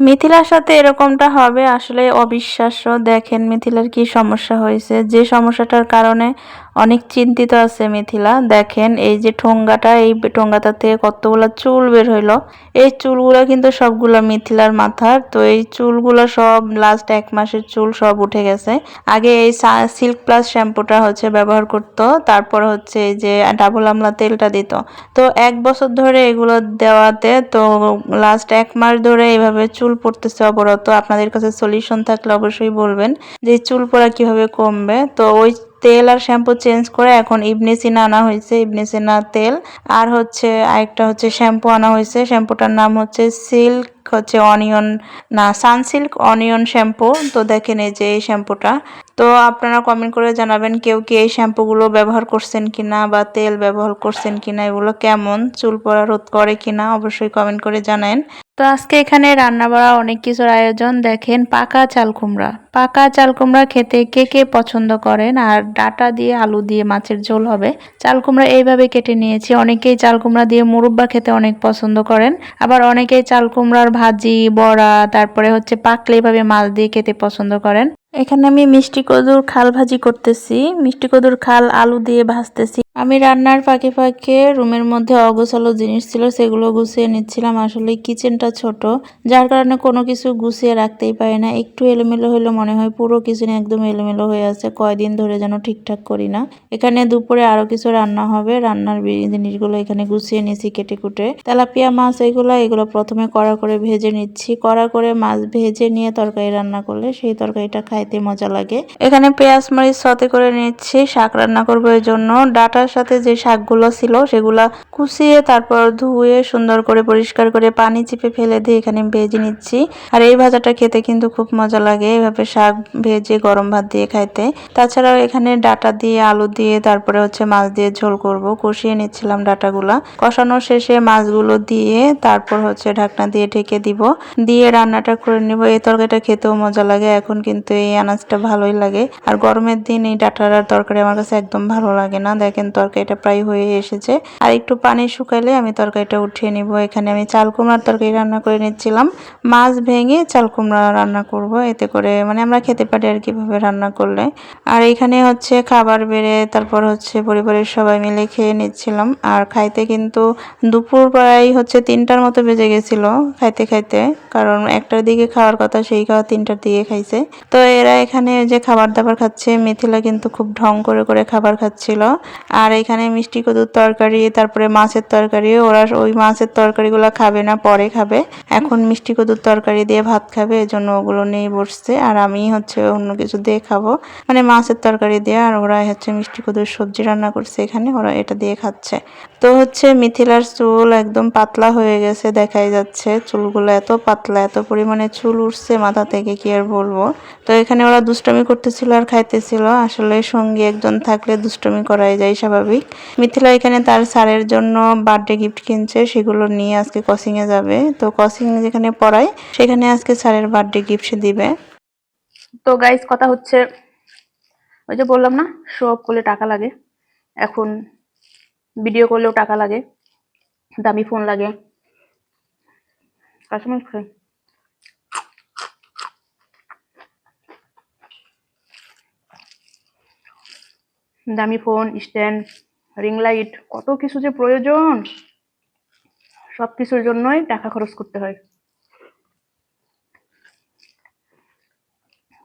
মিথিলার সাথে এরকমটা হবে আসলে অবিশ্বাস্য। দেখেন মিথিলার কি সমস্যা হয়েছে, যে সমস্যাটার কারণে অনেক চিন্তিত আছে মিথিলা। দেখেন এই যে ঠোঙ্গাটা, এই ঠোঙ্গাটা থেকে কতগুলা চুল বের হইলো। এই চুলগুলা কিন্তু সবগুলা মিথিলার মাথার। তো এই চুলগুলো সব লাস্ট 1 মাসের চুল সব উঠে গেছে। আগে এই সিল্ক প্লাস শ্যাম্পুটা হচ্ছে ব্যবহার করতো, তারপর হচ্ছে এই যে ডাবল আমলা তেলটা দিত। তো 1 বছর ধরে এগুলো দেওয়াতে তো লাস্ট 1 মাস ধরে এইভাবে চুল পড়তেছে অবরত। আপনাদের কাছে সলিউশন থাকলে অবশ্যই বলবেন যে চুল পড়া কিভাবে কমবে। তো ওই তেল আর শ্যাম্পু চেঞ্জ করে এখন ইবনে সিনা আনা হয়েছে, ইবনে সিনা তেল। আর হচ্ছে আরেকটা হচ্ছে শ্যাম্পু আনা হয়েছে, শ্যাম্পুটার নাম হচ্ছে সিল্ক হচ্ছে অনিয়ন, না সানসিল্ক অনিয়ন শ্যাম্পু। তো দেখেন এই যে এই শ্যাম্পুটা। তো আপনারা কমেন্ট করে জানাবেন কেউ কি এই শ্যাম্পুগুলো ব্যবহার করছেন কিনা বা তেল ব্যবহার করছেন কিনা, এগুলো কেমন, চুল পড়া রোধ করে কিনা অবশ্যই কমেন্ট করে জানান। তো আজকে এখানে রান্না বাড়া অনেক কিছুর আয়োজন। দেখেন পাকা চাল কুমড়া, পাকা চাল কুমড়া খেতে কে কে পছন্দ করেন, আর ডাটা দিয়ে আলু দিয়ে মাছের ঝোল হবে। চাল কুমড়া এইভাবে কেটে নিয়েছি। অনেকেই চাল কুমড়া দিয়ে মুরব্বা খেতে অনেক পছন্দ করেন, আবার অনেকেই চাল কুমড়ার ভাজি, বড়া, তারপরে হচ্ছে পাকলে এভাবে মাছ দিয়ে খেতে পছন্দ করেন। এখানে আমি মিষ্টি কদুর খাল ভাজি করতেছি, মিষ্টি কদুর খাল আলু দিয়ে ভাজতেছি। আমি রান্নার ফাঁকে ফাঁকে রুমের মধ্যে অগোছালো জিনিস ছিল সেগুলো গুছিয়ে নিচ্ছিলাম। আসলে কিচেনটা ছোট, যার কারণে কোনো কিছু গুছিয়ে রাখতেই পারি না। একটু এলোমেলো হলে মনে হয় পুরো কিচেন একদম এলোমেলো হয়ে আছে, কয়দিন ধরে যেন ঠিকঠাক করি না। এখানে দুপুরে আরো কিছু রান্না হবে, রান্নার জিনিসগুলো এখানে গুছিয়ে নিছি কেটে কুটে। তেলাপিয়া মাছ এগুলো প্রথমে কড়া করে ভেজে নিচ্ছি। কড়া করে মাছ ভেজে নিয়ে তরকারি রান্না করলে সেই তরকারিটা খাইতে মজা লাগে। এখানে পেঁয়াজ মরিচ সতে করে নিচ্ছি, শাক রান্না করবো। এই জন্য ডাটার সাথে যে শাকগুলো ছিল সেগুলা কুচিয়ে তারপর ধুয়ে সুন্দর করে পরিষ্কার করে পানি চিপে ফেলে দিয়ে এখানে ভেজে নিচ্ছি। আর এই ভাজাটা খেতে কিন্তু খুব মজা লাগে, এভাবে শাক ভেজে গরম ভাত দিয়ে খাইতে। তাছাড়াও এখানে ডাটা দিয়ে আলু দিয়ে তারপরে হচ্ছে মাছ দিয়ে ঝোল করব। কষিয়ে নিচ্ছিলাম ডাটাগুলা, কষানোর শেষে মাছগুলো দিয়ে তারপর হচ্ছে ঢাকনা দিয়ে ঢেকে দিব, দিয়ে রান্নাটা করে নিব। এই তরকারিটা খেতেও মজা লাগে, এখন কিন্তু এই আনাজটা ভালোই লাগে। আর গরমের দিন এই ডাটার তরকারি আমার কাছে একদম ভালো লাগে না। দেখেন তরকারিটা প্রায় হয়ে এসেছে, আর একটু পানি শুকাইলে আমি তরকারিটা উঠিয়ে নিব। এখানে আমি চাল কুমড়ার তরকারি রান্না করে নিচ্ছিলাম, মাছ ভেঙে চাল কুমড়া রান্না করব, এতে করে মানে আমরা খেতে পারি আর কিভাবে রান্না করলে। আর এখানে হচ্ছে খাবার বেড়ে তারপর হচ্ছে পরিবারের সবাই মিলে খেয়ে নিচ্ছিলাম। আর খাইতে কিন্তু দুপুর প্রায় হচ্ছে 3টার মতো বেজে গেছিল খাইতে খাইতে, কারণ 1টার দিকে খাওয়ার কথা সেই খাওয়া 3টার দিকে খাইছে। তো এরা এখানে যে খাবার দাবার খাচ্ছে, মিথিলা কিন্তু খুব ঢং করে করে খাবার খাচ্ছিল। আর এখানে মিষ্টি কদুর তরকারি তারপরে মাছের তরকারি, ওরা ওই মাছের তরকারিগুলো খাবে না, পরে খাবে। এখন মিষ্টি কদুর তরকারি দিয়ে ভাত খাবে, এজন্য ওগুলো নিয়ে বসছে। আর আমি হচ্ছে অন্য কিছু দিয়ে খাবো, মানে মাছের তরকারি দিয়ে। আর ওরা হচ্ছে মিষ্টি কদুর সবজি রান্না করছে, এখানে ওরা এটা দিয়ে খাচ্ছে। তো হচ্ছে মিথিলার চুল একদম পাতলা হয়ে গেছে, দেখাই যাচ্ছে চুলগুলো এত পাতলা, এত পরিমাণে চুল উঠছে মাথা থেকে কি আর বলবো। তো এখানে ওরা দুষ্টামি করতেছিল আর খাইতেছিল। আসলে সঙ্গী একজন থাকলে দুষ্টামি করাই যায় স্বাভাবিক। মিথিলা এখানে তার স্যারের জন্য বার্থডে গিফট কিনছে, সেগুলো নিয়ে আজকে কোচিং এ যাবে। তো কোচিং যেখানে পড়ায় সেখানে আজকে স্যারের বার্থডে গিফট দিবে। তো গাইস কথা হচ্ছে, ওই যে বললাম না শো অফ করলে টাকা লাগে, এখন ভিডিও করলেও টাকা লাগে, দামি ফোন লাগে। কাস্টমার খাই দামি ফোন, স্ট্যান্ড, রিং লাইট, কত কিছু যে প্রয়োজন, সবকিছুর জন্যই টাকা খরচ করতে হয়।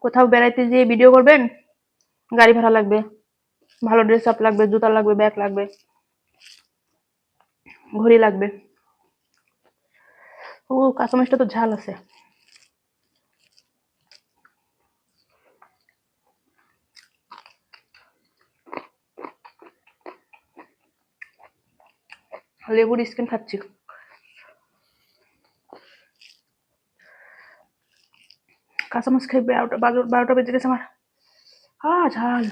কোথাও বেড়াইতে যেয়ে ভিডিও করবেন, গাড়ি ভাড়া লাগবে, ভালো ড্রেস আপ লাগবে, জুতা লাগবে, ব্যাগ লাগবে, ঘড়ি লাগবে। ও কাঁচামরিচটা তো ঝাল আছে। লেবুর স্কিন খাচ্ছি। কাঁচামরিচ খাই 12টা বেজে গেছে আমার। ঝাল,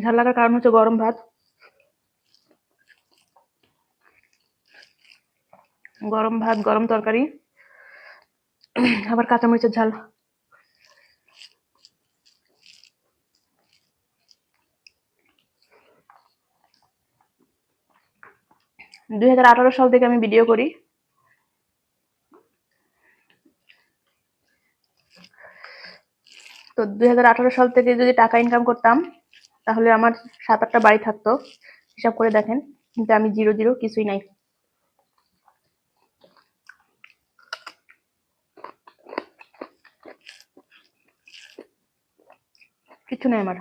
ঝাল লাগার কারণ হচ্ছে গরম ভাত, গরম তরকারি, আবার কাঁচামরিচের ঝাল। 2018 সাল থেকে আমি ভিডিও করি, তো 2018 সাল থেকে যদি টাকা ইনকাম করতাম তাহলে আমার 7-8টা বাড়ি থাকতো। হিসাব করে দেখেন, কিন্তু আমি জিরো জিরো, কিছুই নাই, কিছু নাই আমার।